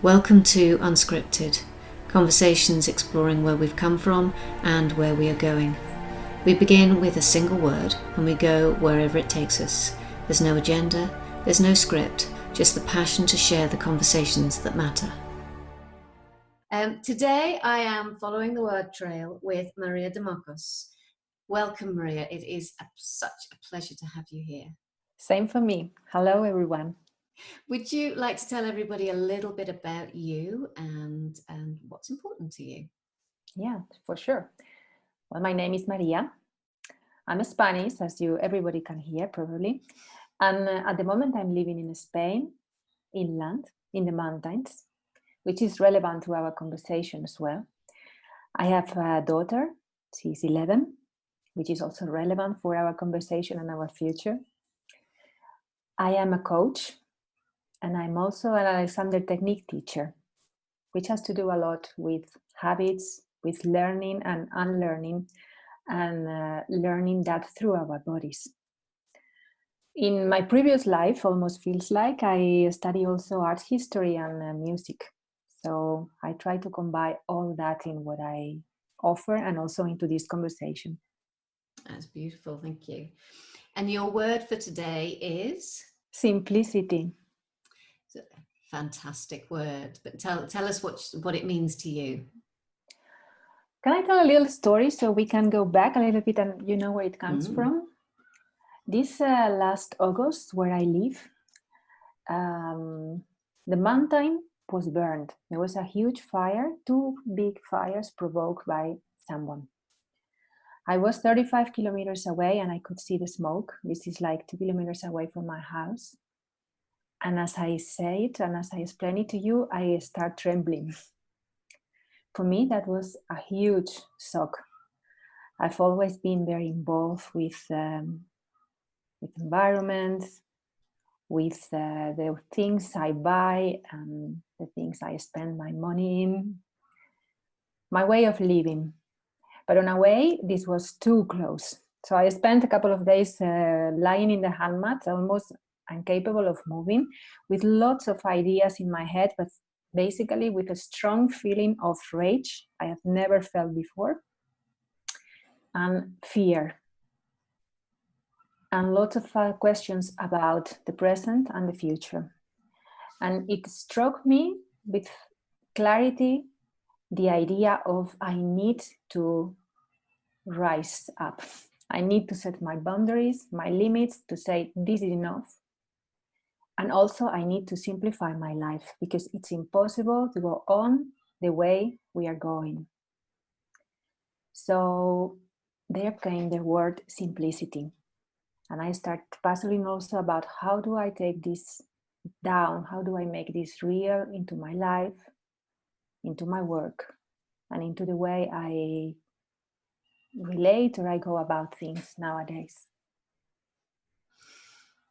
Welcome to Unscripted, conversations exploring where we've come from and where we are going. We begin with a single word and we go wherever it takes us. There's no agenda, there's no script, just the passion to share the conversations that matter. Today I am following the word trail with Maria Demokos. Welcome, Maria. It is such a pleasure to have you here. Same for me. Hello, everyone. Would you like to tell everybody a little bit about you and what's important to you? Yeah, for sure. Well, my name is Maria. I'm Spanish, as everybody can hear probably. And at the moment, I'm living in Spain, inland, in the mountains, which is relevant to our conversation as well. I have a daughter. She's 11, which is also relevant for our conversation and our future. I am a coach, and I'm also an Alexander Technique teacher, which has to do a lot with habits, with learning and unlearning, and learning that through our bodies. In my previous life, almost feels like I study also art history and music. So I try to combine all that in what I offer and also into this conversation. That's beautiful, thank you. And your word for today is? Simplicity. It's a fantastic word, but tell us what it means to you. Can I tell a little story so we can go back a little bit and you know where it comes from? This last August, where I live, the mountain was burned. There was a huge fire, two big fires provoked by someone. I was 35 kilometers away and I could see the smoke. This is like 2 kilometers away from my house. And as I say it and as I explain it to you, I start trembling. For me, that was a huge shock. I've always been very involved with environment, with the things I buy and the things I spend my money in, my way of living. But in a way, this was too close. So I spent a couple of days lying in the handmat, almost incapable of moving, with lots of ideas in my head, but basically with a strong feeling of rage I have never felt before, and fear. And lots of questions about the present and the future. And it struck me with clarity the idea of I need to rise up. I need to set my boundaries, my limits, to say this is enough. And also I need to simplify my life because it's impossible to go on the way we are going. So there came the word simplicity. And I start puzzling also about how do I take this down? How do I make this real into my life, into my work, and into the way I relate or I go about things nowadays?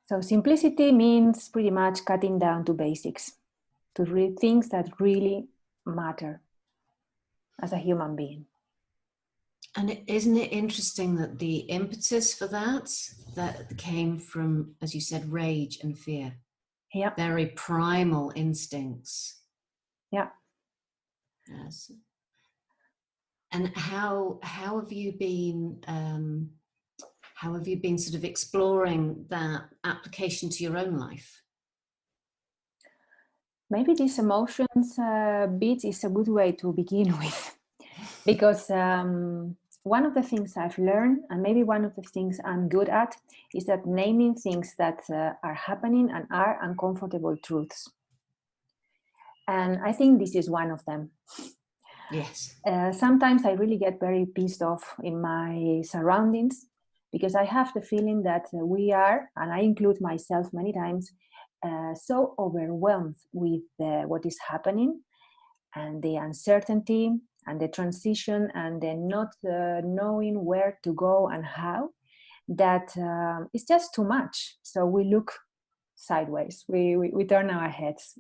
So simplicity means pretty much cutting down to basics, to things that really matter as a human being. And isn't it interesting that the impetus for that came from, as you said, rage and fear? Yeah. Very primal instincts. Yeah. Yes. And how have you been sort of exploring that application to your own life? Maybe this emotions bit is a good way to begin with, because one of the things I've learned, and maybe one of the things I'm good at, is that naming things that are happening and are uncomfortable truths. And I think this is one of them. Yes. Sometimes I really get very pissed off in my surroundings because I have the feeling that we are, and I include myself many times, so overwhelmed with what is happening and the uncertainty and the transition and the not knowing where to go and how, that it's just too much. So we look sideways, we turn our heads.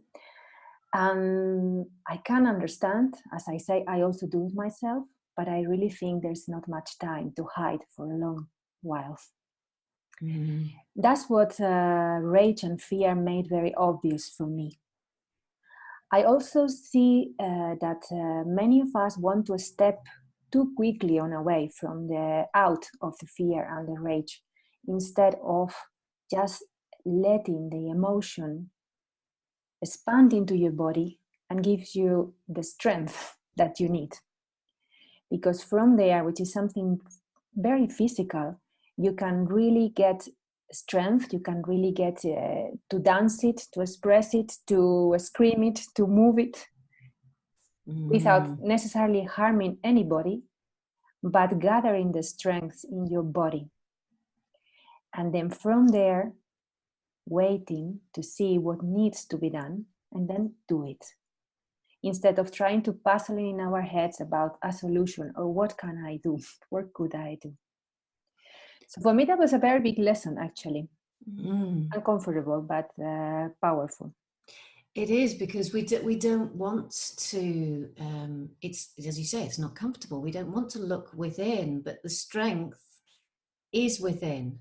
And I can understand, as I say, I also do it myself, but I really think there's not much time to hide for a long while. Mm-hmm. That's what rage and fear made very obvious for me. I also see that many of us want to step too quickly on away from the out of the fear and the rage, instead of just letting the emotion expand into your body and gives you the strength that you need. Because from there, which is something very physical, you can really get strength, you can really get to dance it, to express it, to scream it, to move it, without necessarily harming anybody, but gathering the strength in your body. And then from there, waiting to see what needs to be done, and then do it. Instead of trying to puzzle in our heads about a solution or what can I do, what could I do. So for me, that was a very big lesson, actually. Uncomfortable, but powerful. It is, because we don't want to, it's, as you say, it's not comfortable. We don't want to look within, but the strength is within.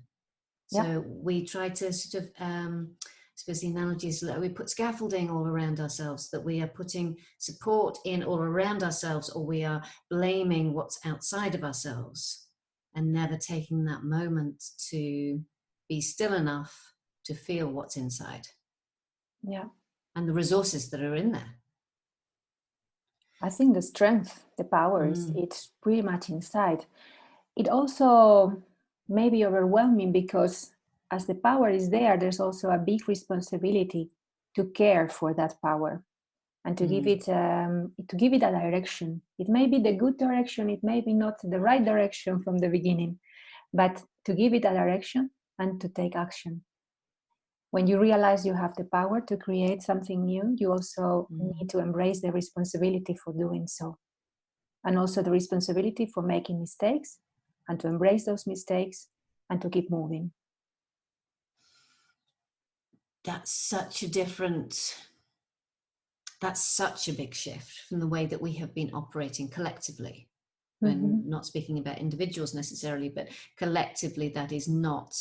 So Yeah. we try to sort of, I suppose the analogy is that we put scaffolding all around ourselves, that we are putting support in all around ourselves, or we are blaming what's outside of ourselves and never taking that moment to be still enough to feel what's inside. Yeah. And the resources that are in there. I think the strength, the power, it's pretty much inside. It also may be overwhelming because as the power is there, there's also a big responsibility to care for that power and to give it a direction. It may be the good direction, it may be not the right direction from the beginning, but to give it a direction and to take action. When you realize you have the power to create something new, you also need to embrace the responsibility for doing so. And also the responsibility for making mistakes, and to embrace those mistakes and to keep moving. That's such a big shift from the way that we have been operating collectively. And not speaking about individuals necessarily, but collectively, that is not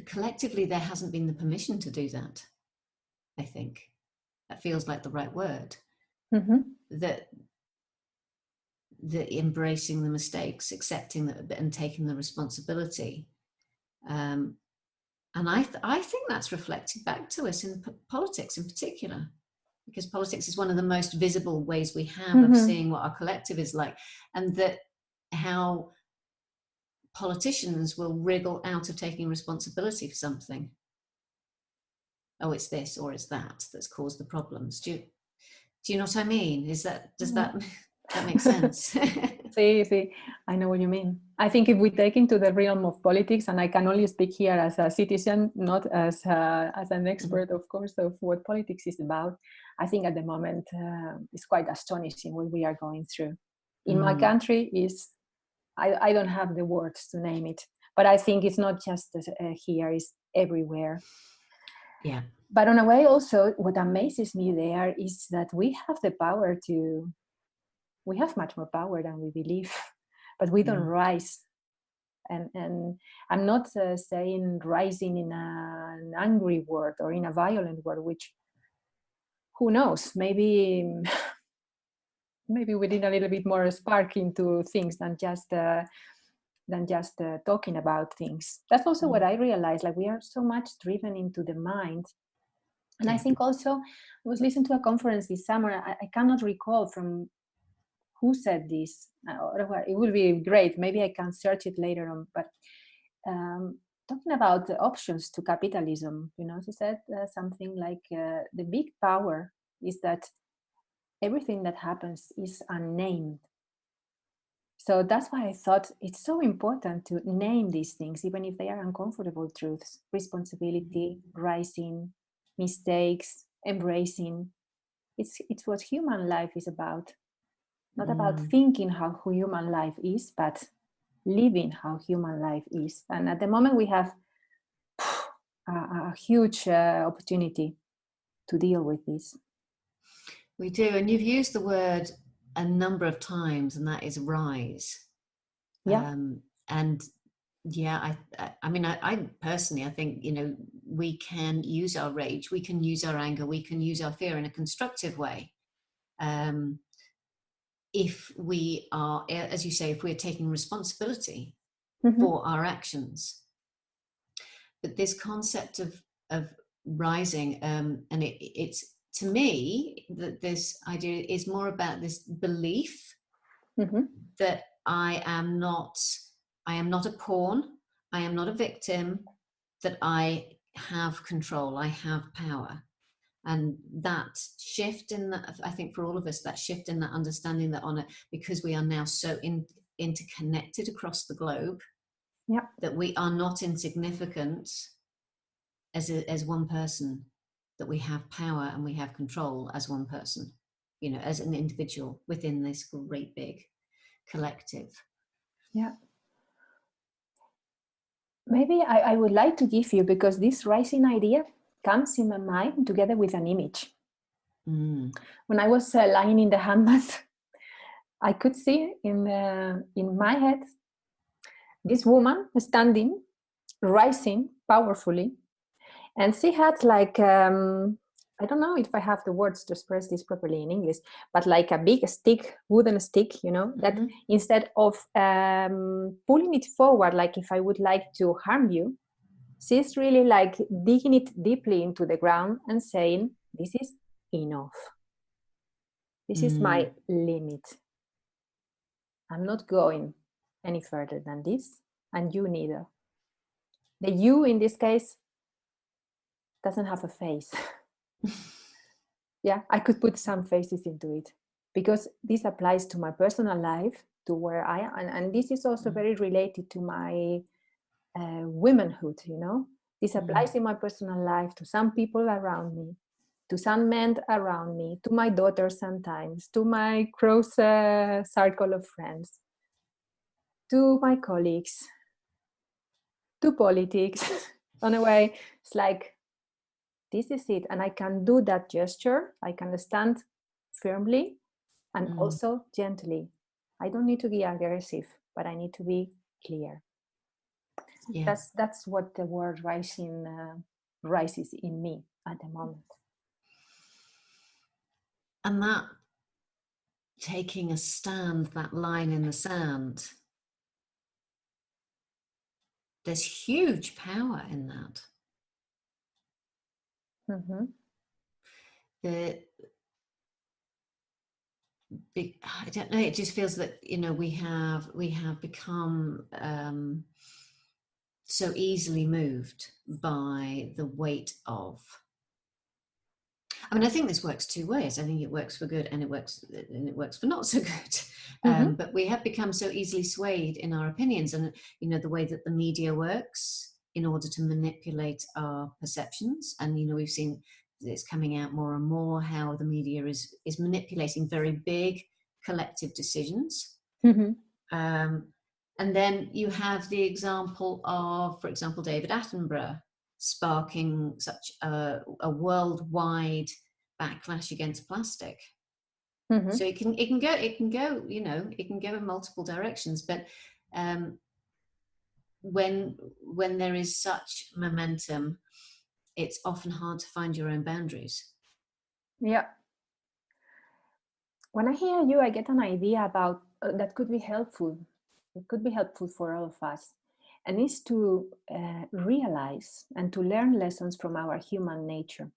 collectively, there hasn't been the permission to do that. I think that feels like the right word. That embracing the mistakes, accepting that, and taking the responsibility. And I think that's reflected back to us in politics in particular, because politics is one of the most visible ways we have of seeing what our collective is like, and that how politicians will wriggle out of taking responsibility for something. Oh, it's this or it's that's caused the problems. Do you know what I mean? Does that make sense? See, I know what you mean. I think if we take into the realm of politics, and I can only speak here as a citizen, not as an expert, of course, of what politics is about, I think at the moment it's quite astonishing what we are going through. In my country, I don't have the words to name it, but I think it's not just here, it's everywhere. Yeah. But in a way also, what amazes me there is that we have the power we have much more power than we believe, but we don't rise. And I'm not saying rising in an angry word or in a violent word, which, who knows, maybe we need a little bit more spark into things than just talking about things. That's also what I realized, like we are so much driven into the mind. And I think also, I was listening to a conference this summer, I cannot recall from who said this. It would be great, maybe I can search it later on, but talking about the options to capitalism, she said something like the big power is that everything that happens is unnamed. So that's why I thought it's so important to name these things, even if they are uncomfortable truths: responsibility, rising, mistakes, embracing. It's what human life is about. Not about thinking how human life is, but living how human life is. And at the moment we have a huge opportunity to deal with this. We do, and you've used the word a number of times, and that is rise. Yeah. And Yeah, I mean, I personally, I think, we can use our rage, we can use our anger, we can use our fear in a constructive way. If we are, as you say, if we're taking responsibility for our actions. But this concept of rising, and it's, to me, that this idea is more about this belief that I am not a pawn, I am not a victim, that I have control, I have power. And that shift in that, I think for all of us, that shift in that understanding that because we are now so interconnected across the globe, that we are not insignificant as one person, that we have power and we have control as one person, as an individual within this great big collective. Yeah. Maybe I would like to give you, because this rising idea comes in my mind together with an image. When I was lying in the handmat, I could see in my head this woman standing, rising powerfully, and she had like I don't know if I have the words to express this properly in English, but like a big stick, wooden stick, that instead of pulling it forward, like if I would like to harm you, she's really like digging it deeply into the ground and saying, this is enough. This is my limit. I'm not going any further than this, and you neither. The you in this case doesn't have a face. Yeah, I could put some faces into it, because this applies to my personal life, to where I am, and this is also very related to my womanhood. This applies in my personal life to some people around me, to some men around me, to my daughter sometimes, to my close circle of friends, to my colleagues, to politics. On a way, it's like, this is it. And I can do that gesture. I can stand firmly and also gently. I don't need to be aggressive, but I need to be clear. Yeah. That's what the word rising rises in me at the moment. And that taking a stand, that line in the sand, there's huge power in that. I don't know, it just feels that we have become so easily moved by the weight of, I think this works two ways. I think it works for good and it works for not so good. But we have become so easily swayed in our opinions, and the way that the media works in order to manipulate our perceptions. And we've seen it's coming out more and more how the media is manipulating very big collective decisions. And then you have the example of, for example, David Attenborough sparking such a worldwide backlash against plastic. So it can go in multiple directions. But when there is such momentum, it's often hard to find your own boundaries. Yeah. When I hear you, I get an idea about that could be helpful. It could be helpful for all of us, and is to realize and to learn lessons from our human nature,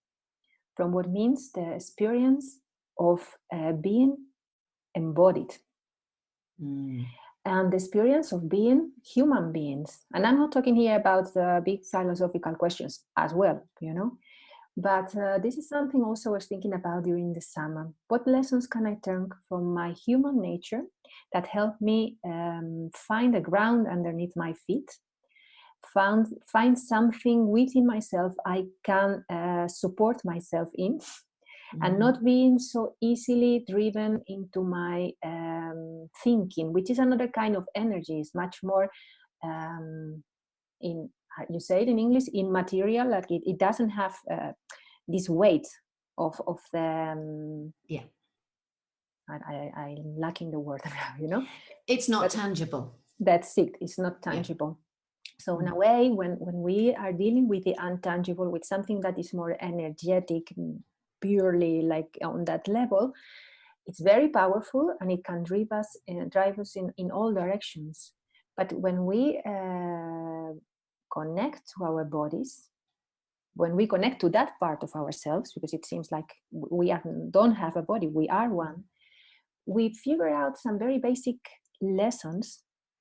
from what means the experience of being embodied, and the experience of being human beings. And I'm not talking here about the big philosophical questions as well, but this is something also I was thinking about during the summer. What lessons can I learn from my human nature that help me find a ground underneath my feet, find something within myself I can support myself in, and not being so easily driven into my thinking, which is another kind of energy. It's much more you say it in English, immaterial, like it doesn't have this weight of the I'm lacking the word. It's not tangible. That's it. It's not tangible. So in a way, when we are dealing with the untangible, with something that is more energetic, purely like on that level, it's very powerful and it can drive us in all directions. But when we connect to our bodies, when we connect to that part of ourselves, because it seems like don't have a body, we are one, we figure out some very basic lessons,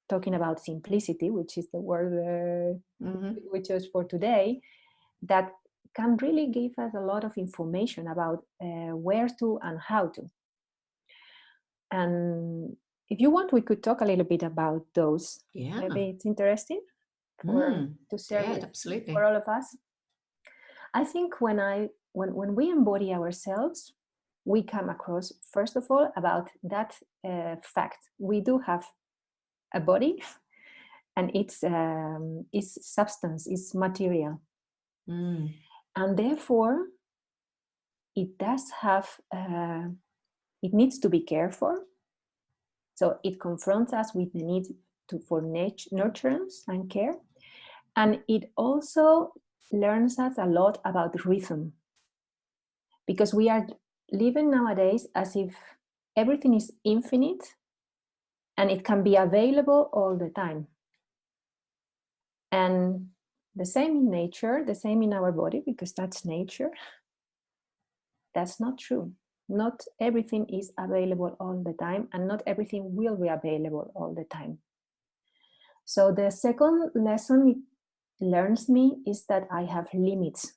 talking about simplicity, which is the word we chose for today, that can really give us a lot of information about where to and how to. And if you want, we could talk a little bit about those. Yeah. Maybe it's interesting to share absolutely. for all of us. I think when we embody ourselves, we come across, first of all, about that fact. We do have a body, and it's substance, it's material. And therefore, it does have, it needs to be cared for. So it confronts us with the need for nurturance and care. And it also learns us a lot about rhythm. Because we are living nowadays as if everything is infinite and it can be available all the time. And the same in nature, the same in our body, because that's nature. That's not true. Not everything is available all the time, and not everything will be available all the time. So the second lesson it learns me is that I have limits.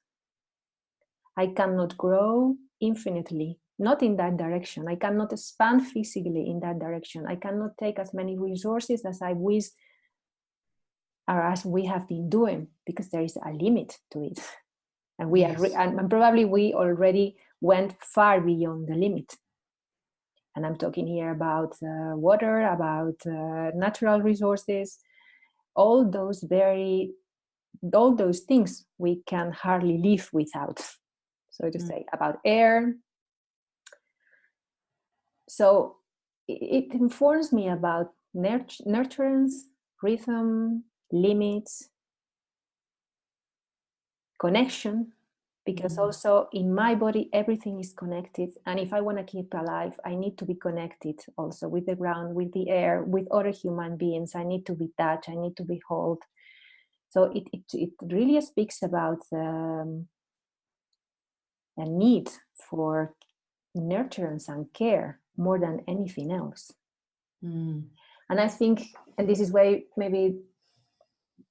I cannot grow infinitely, not in that direction. I cannot expand physically in that direction. I cannot take as many resources as I wish or as we have been doing, because there is a limit to it. And we are, and probably we already went far beyond the limit. And I'm talking here about water, about natural resources, all those things we can hardly live without, so to say, about air. So it informs me about nurturance, rhythm, limits, connection, because also in my body everything is connected, and if I want to keep alive, I need to be connected also with the ground, with the air, with other human beings. I need to be touched, I need to be held. So it really speaks about a need for nurturance and care more than anything else. And I think, and this is why maybe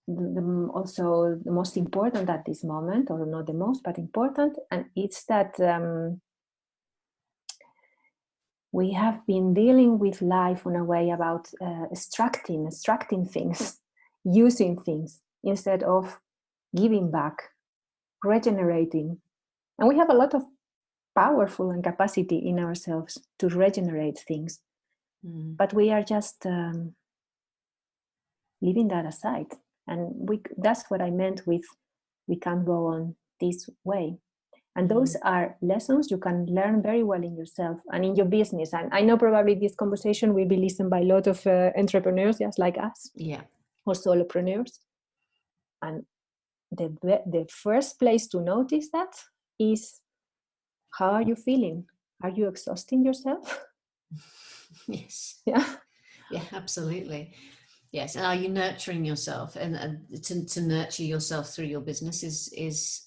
also the most important at this moment, or not the most, but important, and it's that we have been dealing with life in a way about extracting things, using things, instead of giving back, regenerating. And we have a lot of powerful and capacity in ourselves to regenerate things, but we are just leaving that aside. And that's what I meant with we can't go on this way. And those are lessons you can learn very well in yourself and in your business. And I know probably this conversation will be listened by a lot of entrepreneurs just like us, or solopreneurs. And the first place to notice that is, how are you feeling? Are you exhausting yourself? Yes. Yeah. Yeah, absolutely. Yes. And are you nurturing yourself? And to nurture yourself through your business is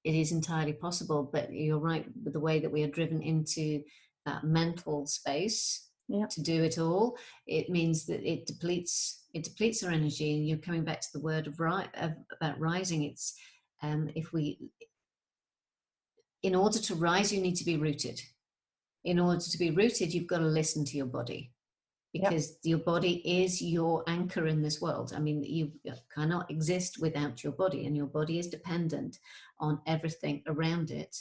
entirely possible. But you're right with the way that we are driven into that mental space to do it all. It means that it depletes our energy. And you're coming back to the word of about rising. It's in order to rise, you need to be rooted. In order to be rooted, you've got to listen to your body, because your body is your anchor in this world. I mean, you cannot exist without your body, and your body is dependent on everything around it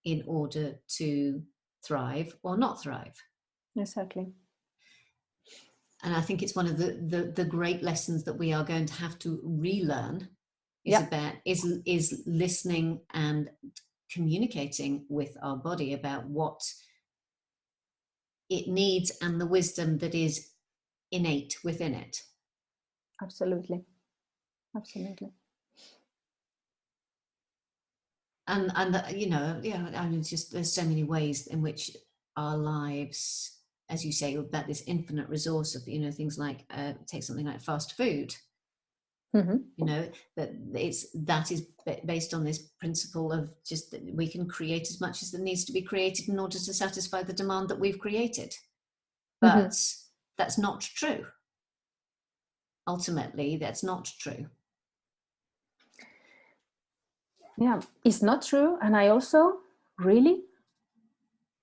in order to thrive or not thrive. Exactly. And I think it's one of the great lessons that we are going to have to relearn is listening and communicating with our body about what it needs and the wisdom that is innate within it. Absolutely. Absolutely. And you know, yeah, I mean, it's just there's so many ways in which our lives, as you say, about this infinite resource of, you know, things like take something like fast food. Mm-hmm. You know, that is based on this principle of just that we can create as much as there needs to be created in order to satisfy the demand that we've created. But Mm-hmm. that's not true. Ultimately, that's not true. Yeah, it's not true. And I also really,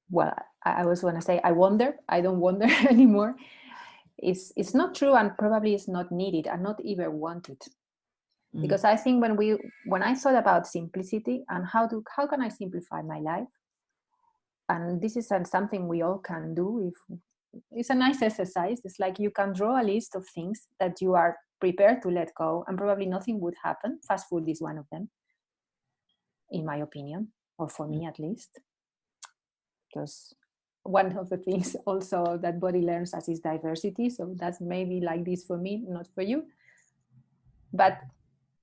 well, I was going to say, I wonder, I don't wonder anymore. It's not true, and probably it's not needed and not even wanted. Because I think when I thought about simplicity and how can I simplify my life, and this is something we all can do. If it's a nice exercise, it's like you can draw a list of things that you are prepared to let go, and probably nothing would happen. Fast food is one of them, in my opinion, or for me at least, because one of the things also that body learns as is diversity. So that's maybe like this for me, not for you. But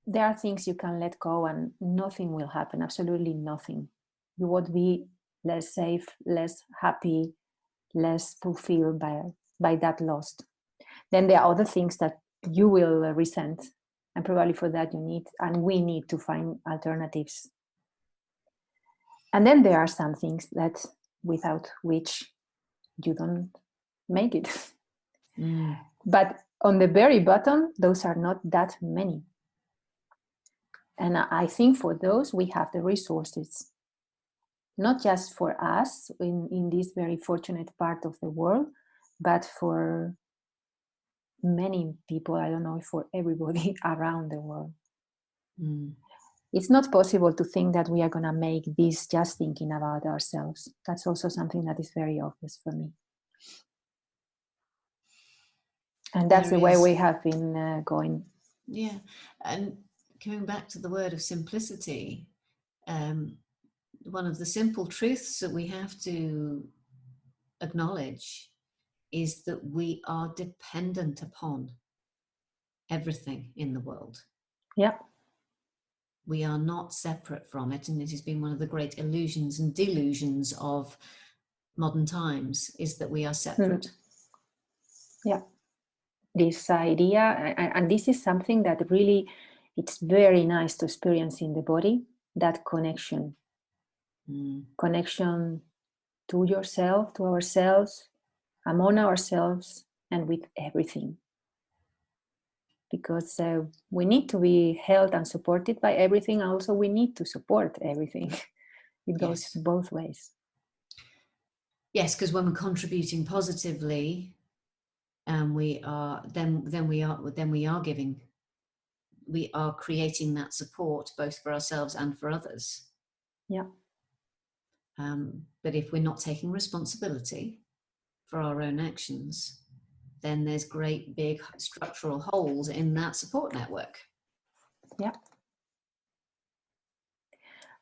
there are things you can let go and nothing will happen, absolutely nothing. You won't be less safe, less happy, less fulfilled by that loss. Then there are other things that you will resent, and probably for that you need, and we need to find alternatives. And then there are some things that without which you don't make it. But on the very bottom, those are not that many. And I think for those, we have the resources, not just for us in this very fortunate part of the world, but for many people. I don't know if for everybody around the world. It's not possible to think that we are going to make this just thinking about ourselves. That's also something that is very obvious for me. And that's the way we have been going. Yeah. And coming back to the word of simplicity, one of the simple truths that we have to acknowledge is that we are dependent upon everything in the world. Yeah. We are not separate from it, and it has been one of the great illusions and delusions of modern times, is that we are separate. Yeah. This idea, and this is something that really, it's very nice to experience in the body, that connection. Connection to yourself, to ourselves, among ourselves, and with everything. Because we need to be held and supported by everything. Also, we need to support everything. It goes both ways. Yes, because when we're contributing positively, we are giving. We are creating that support both for ourselves and for others. Yeah. But if we're not taking responsibility for our own actions, then there's great big structural holes in that support network. Yeah.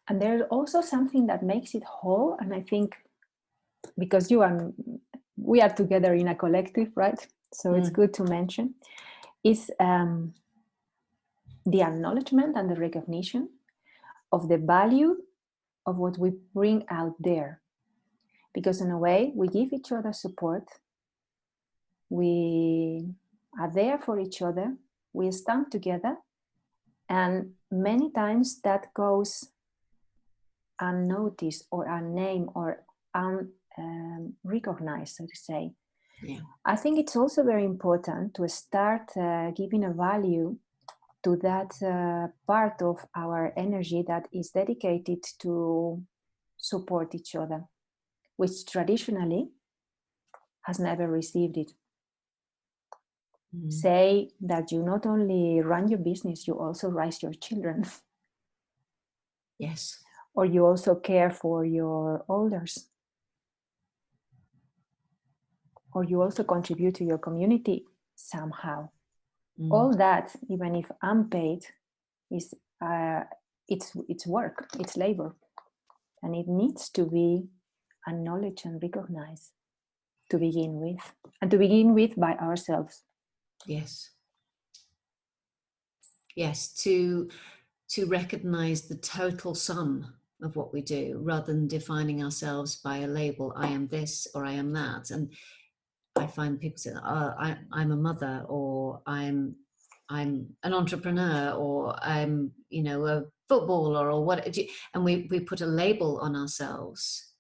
And there's also something that makes it whole, and I think because we are together in a collective, right? So it's good to mention, is the acknowledgement and the recognition of the value of what we bring out there. Because in a way, we give each other support. We are there for each other. We stand together. And many times that goes unnoticed or unnamed or unrecognized, so to say. Yeah. I think it's also very important to start giving a value to that part of our energy that is dedicated to support each other, which traditionally has never received it. Say that you not only run your business, you also raise your children. Yes. Or you also care for your elders. Or you also contribute to your community somehow. All that, even if unpaid, is it's work, it's labor, and it needs to be acknowledged and recognized to begin with, and to begin with by ourselves. Yes. Yes, to recognize the total sum of what we do rather than defining ourselves by a label. I am this or I am that. And I find people say, oh, I'm a mother, or I'm an entrepreneur, or I'm, you know, a footballer, or what. And we put a label on ourselves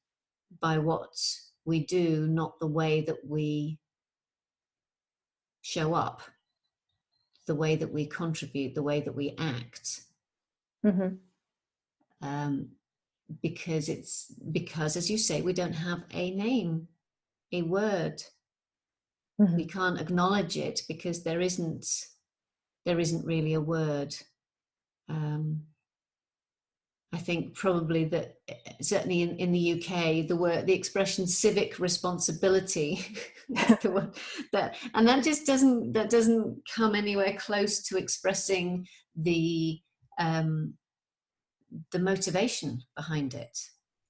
by what we do, not the way that we show up, the way that we contribute, the way that we act. Mm-hmm. Because as you say, we don't have a name, a word. Mm-hmm. We can't acknowledge it because there isn't really a word. I think probably that certainly in the UK, the expression civic responsibility is the word and that just doesn't come anywhere close to expressing the motivation behind it,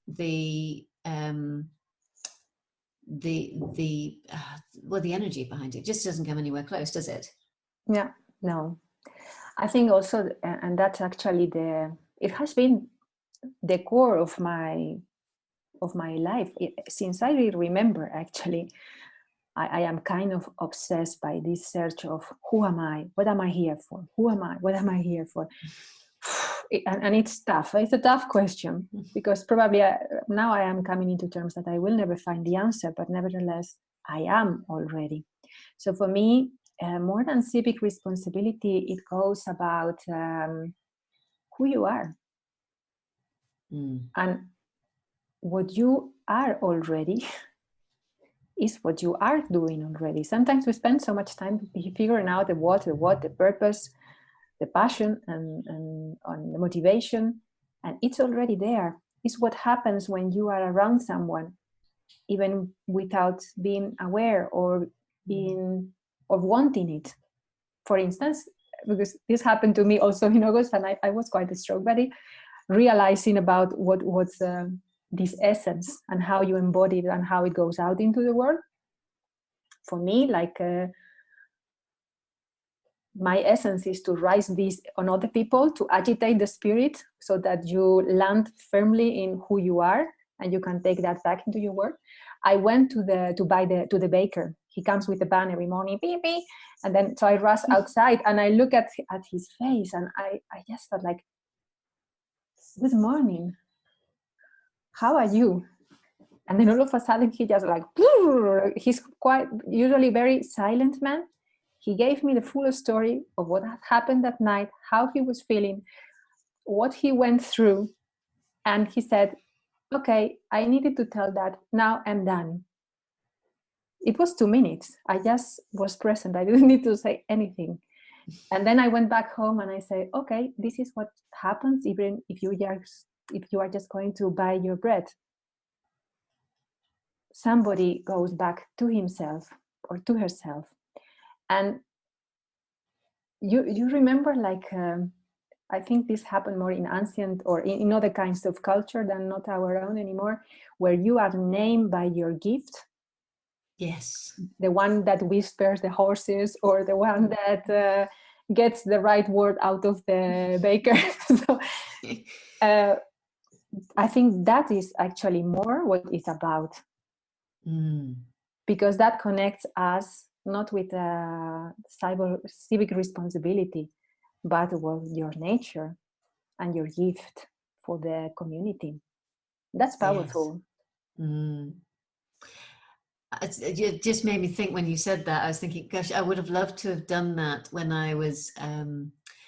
the energy behind it just doesn't come anywhere close, does it? Yeah, no. I think also, and that's actually it has been the core of my life since I remember. Actually, I am kind of obsessed by this search of who am I, what am I here for, who am I, what am I here for. And it's tough. It's a tough question because probably now I am coming into terms that I will never find the answer, but nevertheless I am already. So for me, more than civic responsibility, it goes about who you are. And what you are already is what you are doing already. Sometimes we spend so much time figuring out the what, the purpose, the passion, and on the motivation, and it's already there. It's what happens when you are around someone, even without being aware or being or wanting it. For instance, because this happened to me also in August, and I was quite a stroke buddy, realizing about what was this essence and how you embody it and how it goes out into the world. For me, like my essence is to rise this on other people, to agitate the spirit so that you land firmly in who you are and you can take that back into your work. I went to the baker. He comes with a van every morning, beep, beep. And then so I rush outside and I look at his face and I just thought like, good morning, how are you? And then all of a sudden he just like, he's quite usually very silent man. He gave me the full story of what had happened that night, how he was feeling, what he went through. And he said, okay, I needed to tell that. Now I'm done. It was 2 minutes. I just was present. I didn't need to say anything. And then I went back home and I said, okay, this is what happens even if you are just going to buy your bread. Somebody goes back to himself or to herself. And you remember, like, I think this happened more in ancient or in other kinds of culture than not our own anymore, where you are named by your gift. Yes. The one that whispers the horses or the one that gets the right word out of the baker. So, I think that is actually more what it's about. Because that connects us not with civic responsibility, but with your nature and your gift for the community. That's powerful. Yes. It just made me think when you said that. I was thinking, gosh, I would have loved to have done that when I was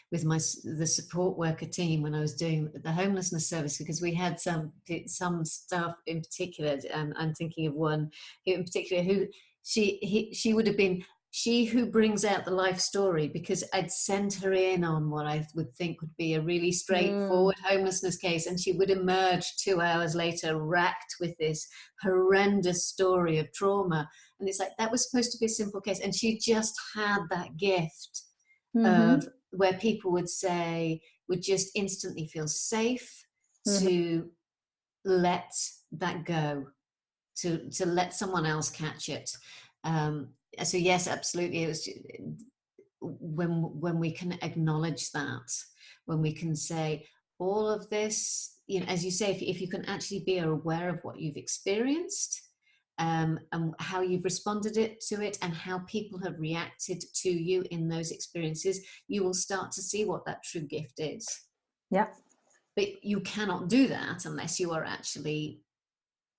with the support worker team when I was doing the homelessness service, because we had some staff in particular. I'm thinking of one who in particular who she would have been she who brings out the life story, because I'd send her in on what I would think would be a really straightforward homelessness case, and she would emerge 2 hours later racked with this horrendous story of trauma. And it's like, that was supposed to be a simple case, and she just had that gift of where people would just instantly feel safe to let that go, to let someone else catch it. So yes, absolutely, it was when we can acknowledge that, when we can say all of this, you know, as you say, if you can actually be aware of what you've experienced, and how you've responded to it and how people have reacted to you in those experiences, you will start to see what that true gift is. Yeah. But you cannot do that unless you are actually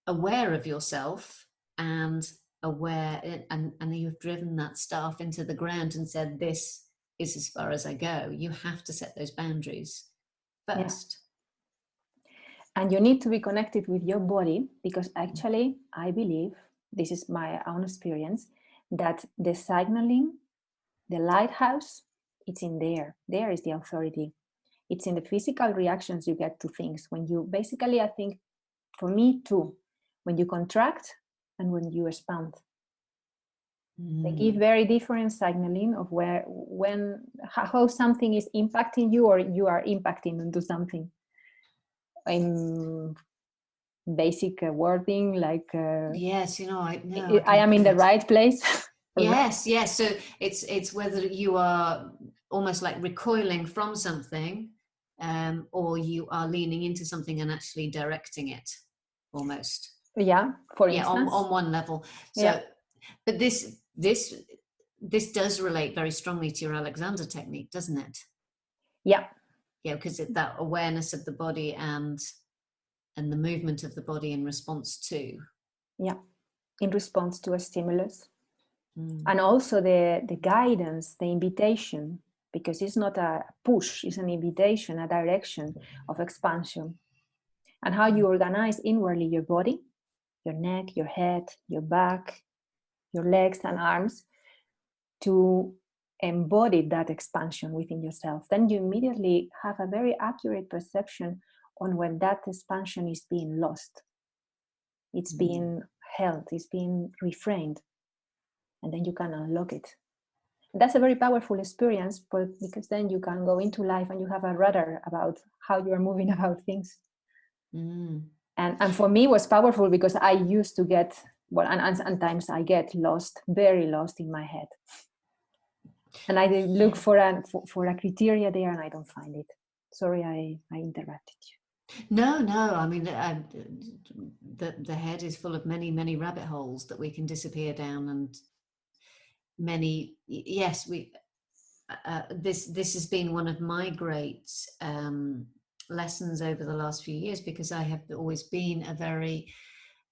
aware of yourself and aware, and you've driven that staff into the ground and said, this is as far as I go. You have to set those boundaries first. Yeah. And you need to be connected with your body, because actually, I believe, this is my own experience, that the signaling, the lighthouse, it's in there. There is the authority. It's in the physical reactions you get to things. When you basically, I think, for me too, when you contract and when you expand. They give very different signaling of how something is impacting you or you are impacting into something. In basic wording, like yes, you know, I am in the right place. Yes. So it's whether you are almost like recoiling from something, or you are leaning into something and actually directing it, almost. Yeah, for instance. On one level. So, yeah. But this does relate very strongly to your Alexander technique, doesn't it? Yeah. Yeah, because that awareness of the body and the movement of the body in response to. Yeah, in response to a stimulus. And also the guidance, the invitation, because it's not a push, it's an invitation, a direction of expansion. And how you organize inwardly your body, your neck, your head, your back, your legs and arms, to embody that expansion within yourself. Then you immediately have a very accurate perception on when that expansion is being lost. It's being held, it's being refrained. And then you can unlock it. That's a very powerful experience, because then you can go into life and you have a radar about how you are moving about things. And for me, it was powerful because I used to get, and sometimes I get lost, very lost in my head. And I look for a criteria there and I don't find it. Sorry, I interrupted you. No, I mean, the head is full of many, many rabbit holes that we can disappear down, and many, yes, this has been one of my great lessons over the last few years, because I have always been a very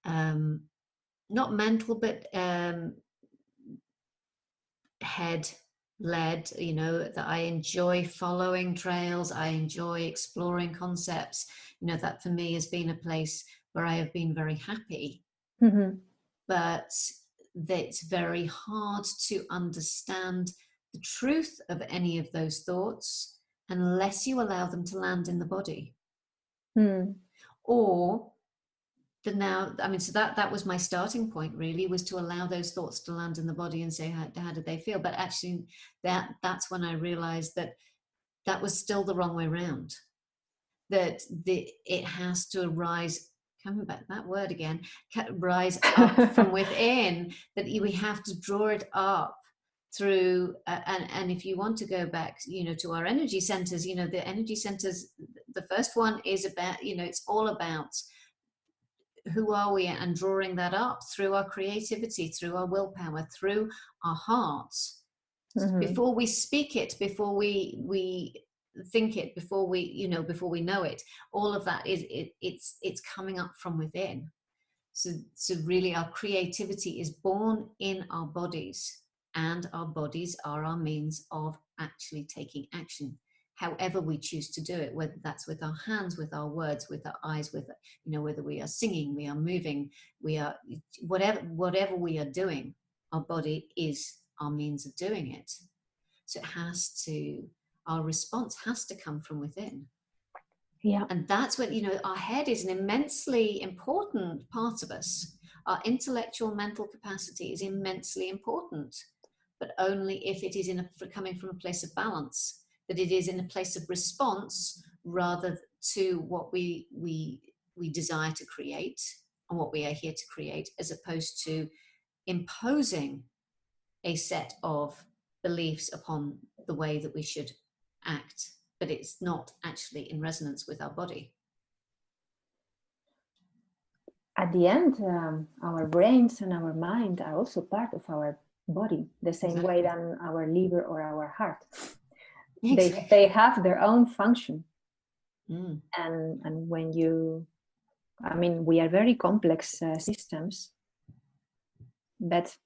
not mental, but head led, you know, that I enjoy following trails, I enjoy exploring concepts, you know, that for me has been a place where I have been very happy. But it's very hard to understand the truth of any of those thoughts unless you allow them to land in the body. Or so that was my starting point, really, was to allow those thoughts to land in the body and say, how did they feel? But actually that's when I realized that was still the wrong way around, that it has to rise, coming back that word again, rise up from within, that we have to draw it up through and if you want to go back, you know, to our energy centers, you know, the energy centers, the first one is about, you know, it's all about who are we, and drawing that up through our creativity, through our willpower, through our hearts. Before we speak it, before we think it, before we know it, all of that it's coming up from within. So really our creativity is born in our bodies, and our bodies are our means of actually taking action, however we choose to do it, whether that's with our hands, with our words, with our eyes, with, you know, whether we are singing, we are moving, we are whatever we are doing, our body is our means of doing it. So our response has to come from within. Yeah. And that's when, you know, our head is an immensely important part of us. Our intellectual mental capacity is immensely important, but only if it is coming from a place of balance, that it is in a place of response rather to what we desire to create and what we are here to create, as opposed to imposing a set of beliefs upon the way that we should act, but it's not actually in resonance with our body. At the end, our brains and our mind are also part of our body, the same way than our liver or our heart. Exactly. They have their own function. Mm. And when you, I mean, we are very complex systems, but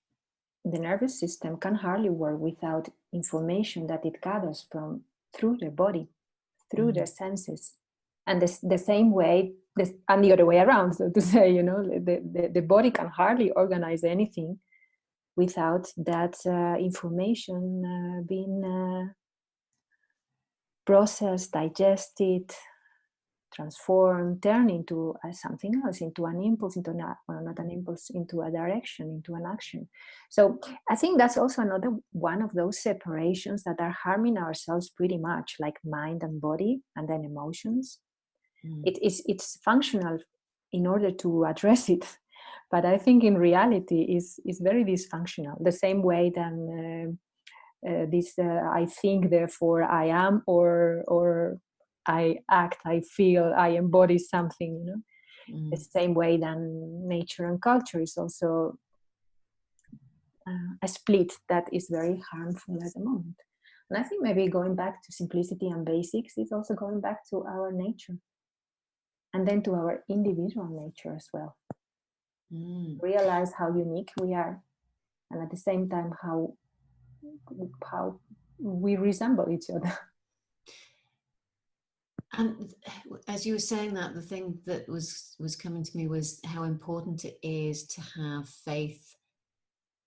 the nervous system can hardly work without information that it gathers from through the body, through the senses. And the same way, and the other way around, so to say, you know, the body can hardly organize anything without that information being processed, digested, transformed, turned into something else, into an impulse, into not an impulse, into a direction, into an action. So I think that's also another one of those separations that are harming ourselves pretty much, like mind and body, and then emotions. It's functional in order to address it, but I think in reality is very dysfunctional. The same way than this I think, therefore I am, or I act, I feel, I embody something, you know. The same way than nature and culture is also a split that is very harmful at the moment. And I think maybe going back to simplicity and basics is also going back to our nature, and then to our individual nature as well. Realize how unique we are, and at the same time how we resemble each other. And as you were saying that, the thing that was coming to me was how important it is to have faith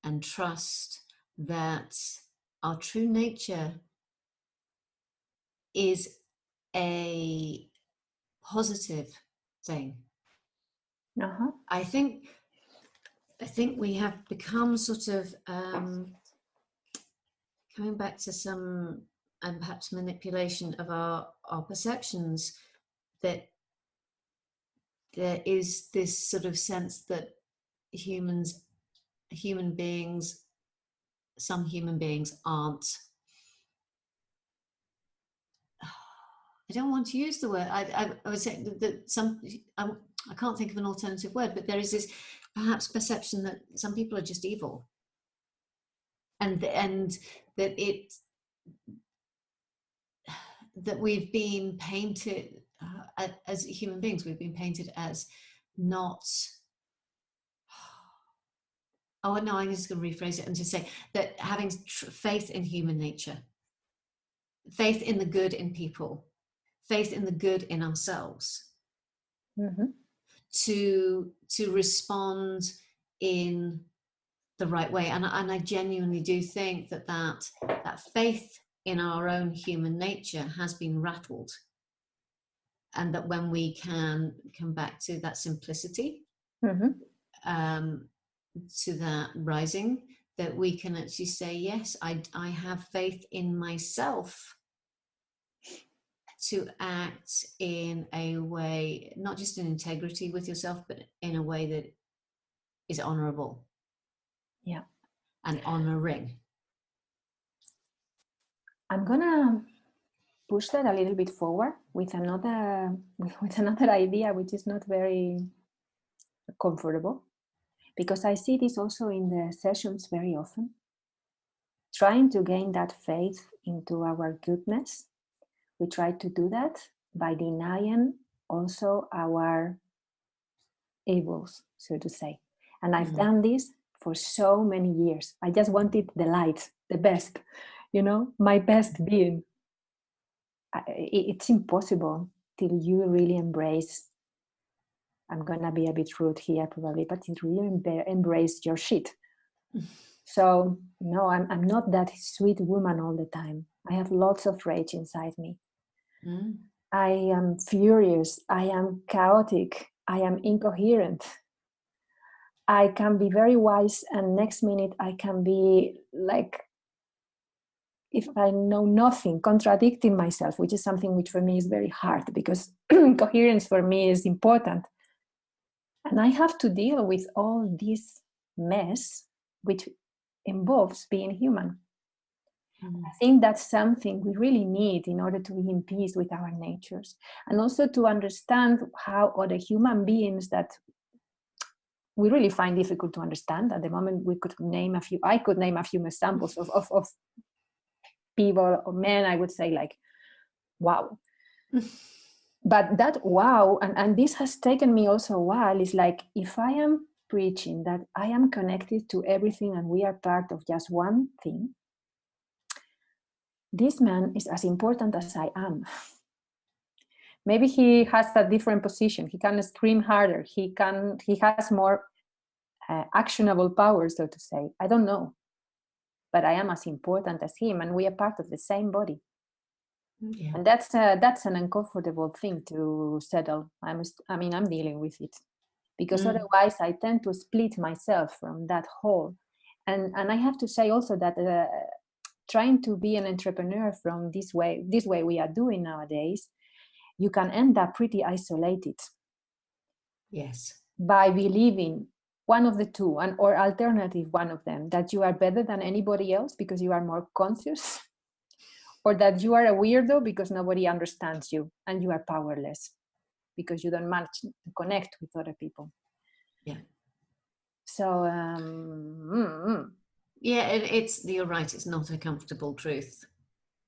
and trust that our true nature is a positive thing. I think we have become sort of coming back to some and perhaps manipulation of our perceptions, that there is this sort of sense that some human beings aren't, I don't want to use the word, I would say that some, I can't think of an alternative word, but there is this perhaps perception that some people are just evil, and that that we've been painted as human beings, we've been painted as not, oh no, I'm just going to rephrase it and just say that having faith in human nature, faith in the good in people, faith in the good in ourselves, to respond in the right way. And I genuinely do think that faith in our own human nature has been rattled, and that when we can come back to that simplicity, to that rising, that we can actually say, yes, I have faith in myself to act in a way, not just in integrity with yourself, but in a way that is honorable. Yeah. And honoring. I'm gonna push that a little bit forward with another idea, which is not very comfortable, because I see this also in the sessions very often. Trying to gain that faith into our goodness, we try to do that by denying also our evils, so to say. And I've done this for so many years. I just wanted the light, the best, you know, my best being. It's impossible till you really embrace, I'm gonna be a bit rude here probably, but you really embrace your shit. So no, I'm not that sweet woman all the time. I have lots of rage inside me. I am furious, I am chaotic, I am incoherent. I can be very wise, and next minute I can be like, if I know nothing, contradicting myself, which is something which for me is very hard, because coherence for me is important. And I have to deal with all this mess, which involves being human. I think that's something we really need in order to be in peace with our natures, and also to understand how other human beings that we really find difficult to understand. At the moment, I could name a few examples of people or men, I would say, like, wow. But that wow, and this has taken me also a while, is like, if I am preaching that I am connected to everything and we are part of just one thing, this man is as important as I am. Maybe he has a different position. He can scream harder. He has more actionable power, so to say. I don't know. But I am as important as him, and we are part of the same body. Yeah. And that's an uncomfortable thing to settle. I'm dealing with it. Because otherwise I tend to split myself from that whole. And I have to say also that trying to be an entrepreneur from this way we are doing nowadays, you can end up pretty isolated. Yes. By believing one of the two, or alternative one of them, that you are better than anybody else because you are more conscious, or that you are a weirdo because nobody understands you and you are powerless because you don't manage to connect with other people. Yeah. So yeah, you're right. It's not a comfortable truth.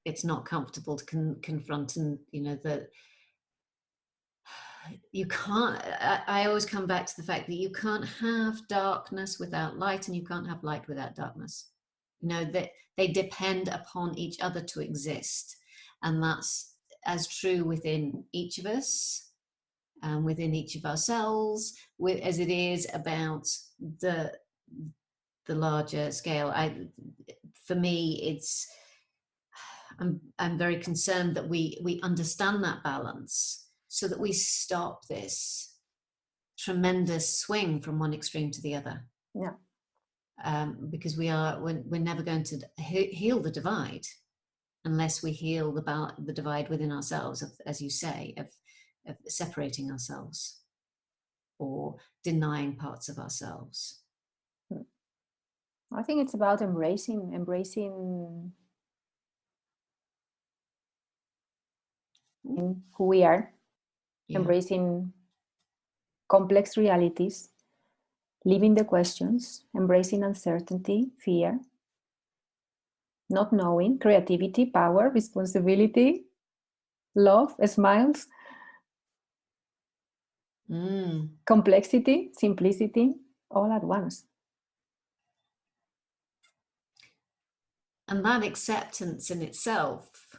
It's not comfortable to confront, and that you can't. I always come back to the fact that you can't have darkness without light, and you can't have light without darkness. That they depend upon each other to exist, and that's as true within each of us, within each of ourselves, as it is about the larger scale. For me, I'm very concerned that we understand that balance, so that we stop this tremendous swing from one extreme to the other. Yeah. Because we're never going to heal the divide unless we heal the divide within ourselves, as you say, of separating ourselves or denying parts of ourselves. I think it's about embracing who we are, embracing complex realities, living the questions, embracing uncertainty, fear, not knowing, creativity, power, responsibility, love, smiles, complexity, simplicity, all at once. And that acceptance in itself,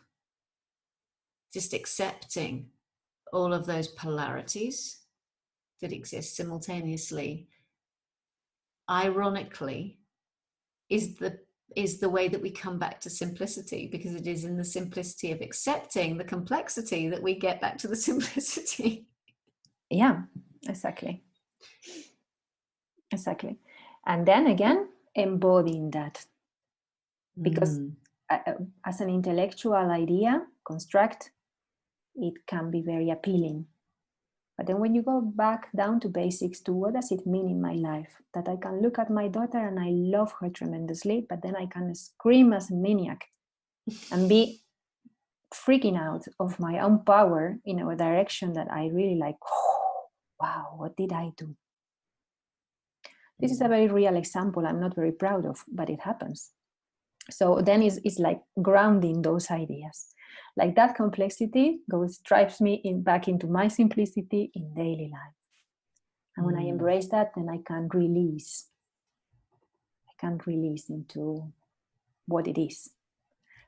just accepting all of those polarities that exist simultaneously, ironically, is the way that we come back to simplicity, because it is in the simplicity of accepting the complexity that we get back to the simplicity. Yeah, exactly. And then again, embodying that. Because as an intellectual idea, construct, it can be very appealing. But then when you go back down to basics, to what does it mean in my life? That I can look at my daughter and I love her tremendously, but then I can scream as a maniac and be freaking out of my own power in a direction that I really like, oh, wow, what did I do? This is a very real example I'm not very proud of, but it happens. So then it's like grounding those ideas. Like that complexity drives me back into my simplicity in daily life. And when I embrace that, then I can release. Into what it is.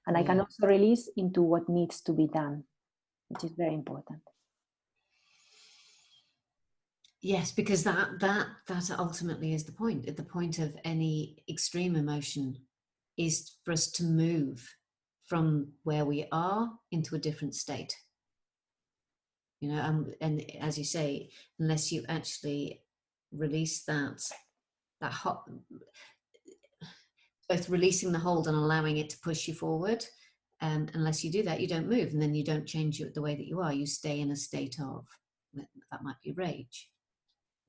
And I can also release into what needs to be done, which is very important. Yes, because that ultimately is the point. The point of any extreme emotion is for us to move from where we are into a different state. And as you say, unless you actually release that hot, both releasing the hold and allowing it to push you forward, unless you do that, you don't move, and then you don't change the way that you are. You stay in a state of, that might be rage.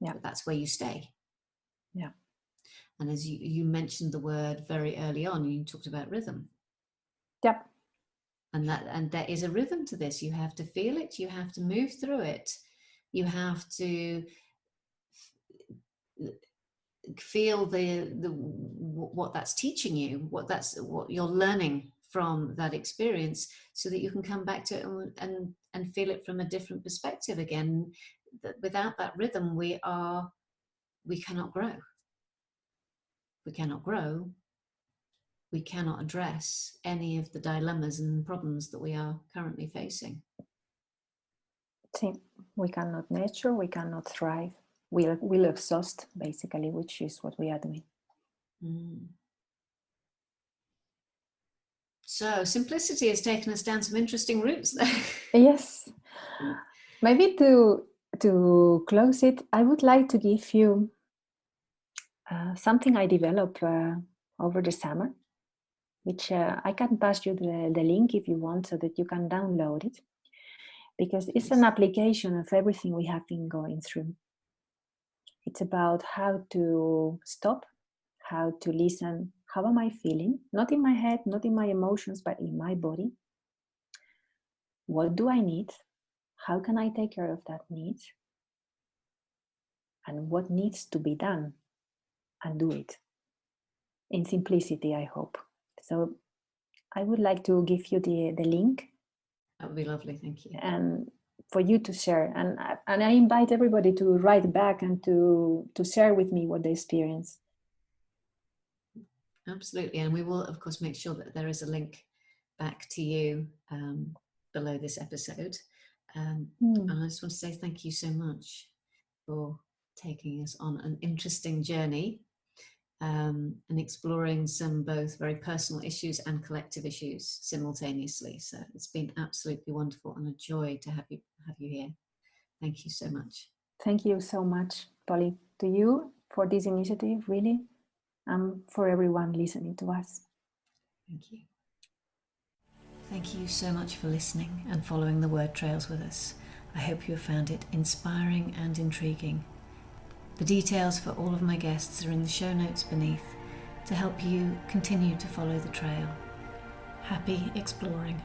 Yeah, but that's where you stay. Yeah. And as you mentioned the word very early on, you talked about rhythm. Yep. And there is a rhythm to this. You have to feel it, you have to move through it, you have to feel what that's teaching you, what you're learning from that experience, so that you can come back to it and feel it from a different perspective again. That without that rhythm, we cannot grow. We cannot grow. We cannot address any of the dilemmas and problems that we are currently facing. See, we cannot nurture, we cannot thrive. We'll exhaust, basically, which is what we are doing. So simplicity has taken us down some interesting routes there. Yes. Maybe to close it, I would like to give you something I developed over the summer, which I can pass you the link if you want, so that you can download it, because it's an application of everything we have been going through. It's about how to stop, how to listen. How am I feeling? Not in my head, not in my emotions, but in my body. What do I need? How can I take care of that need? And what needs to be done? And do it. In simplicity, I hope. So I would like to give you the link. That would be lovely, thank you. And for you to share. And I invite everybody to write back and to share with me what they experience. Absolutely. And we will, of course, make sure that there is a link back to you below this episode. And I just want to say thank you so much for taking us on an interesting journey and exploring some both very personal issues and collective issues simultaneously. So it's been absolutely wonderful and a joy to have you here. Thank you so much. Thank you so much, Polly, to you for this initiative, really, and for everyone listening to us. Thank you. Thank you so much for listening and following the word trails with us. I hope you have found it inspiring and intriguing. The details for all of my guests are in the show notes beneath to help you continue to follow the trail. Happy exploring.